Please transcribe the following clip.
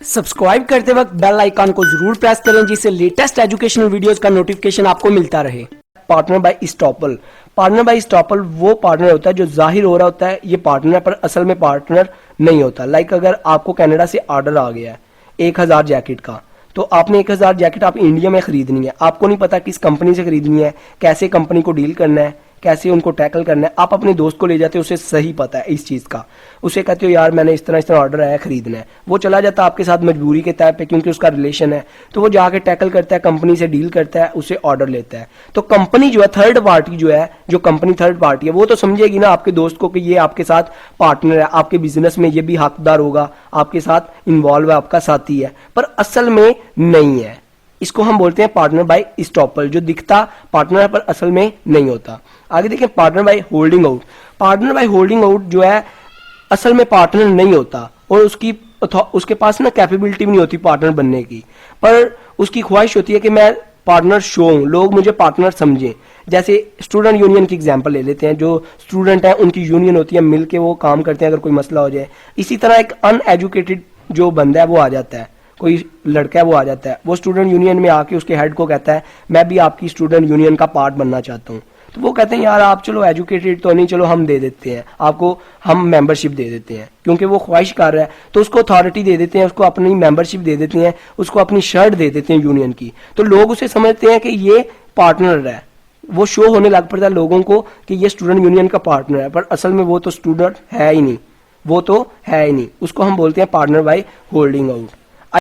Subscribe करते वक्त bell icon को जरूर प्रेस करें जिससे लेटेस्ट एजुकेशनल वीडियोस का नोटिफिकेशन आपको मिलता रहे। Partner by estoppel. Partner by estoppel वो पार्टनर होता है जो जाहिर हो रहा होता है ये पार्टनर है, पर असल में पार्टनर नहीं होता। लाइक अगर आपको कनाडा से ऑर्डर आ गया है 1000 जैकेट का, तो आपने 1000 जैकेट आप इंडिया में खरीदनी है, आपको नहीं पता किस कंपनी से खरीदनी है, कैसे कंपनी को डील करना है, कैसे उनको टैकल करना है। आप अपने दोस्त को ले जाते हो, उसे सही पता है इस चीज़ का, उसे कहते हो यार मैंने इस तरह ऑर्डर आया खरीदना है, वो चला जाता है आपके साथ मजबूरी के तहत पे क्योंकि उसका रिलेशन है, तो वो जाके टैकल करता है, कंपनी से डील करता है, उसे ऑर्डर लेता है। तो कंपनी जो है थर्ड पार्टी जो है, जो कंपनी थर्ड पार्टी है, वो तो समझेगी ना आपके दोस्त को कि ये आपके साथ पार्टनर है, आपके बिजनेस में ये भी हकदार होगा, आपके साथ इन्वॉल्व है, आपका साथी है, पर असल में नहीं है। इसको हम बोलते हैं पार्टनर बाय इस्टॉपल, जो दिखता पार्टनर पर असल में नहीं होता। आगे देखें partner by holding out. Partner by holding out जो है असल में पार्टनर नहीं होता और उसके पास ना कैपेबिलिटी भी नहीं होती पार्टनर बनने की, पर उसकी ख्वाहिश होती है कि मैं पार्टनर शो हूं, लोग मुझे पार्टनर समझें। जैसे स्टूडेंट यूनियन की एग्जांपल ले लेते हैं, जो स्टूडेंट है उनकी यूनियन होती है, मिलके वो काम करते हैं अगर कोई मसला हो जाए। इसी तरह एक अनएजुकेटेड जो बंदा है वो आ जाता है, कोई लड़का है वो आ जाता है, वो स्टूडेंट यूनियन में आके उसके हेड को कहता है मैं भी आपकी स्टूडेंट यूनियन का पार्ट बनना चाहता हूँ। तो वो कहते हैं यार आप चलो एजुकेटेड तो नहीं, चलो हम दे देते हैं आपको, हम मेंबरशिप दे देते हैं, क्योंकि वो ख्वाहिश कर रहा है तो उसको अथॉरिटी दे देते हैं, उसको अपनी मेंबरशिप दे देते हैं, उसको अपनी शर्ट दे देते हैं यूनियन की। तो लोग उसे समझते हैं कि ये पार्टनर है, वो शो होने लग पड़ता है लोगों को कि ये स्टूडेंट यूनियन का पार्टनर है, पर असल में वो तो स्टूडेंट है ही नहीं, वो तो है ही नहीं। उसको हम बोलते हैं पार्टनर बाय होल्डिंग आउट।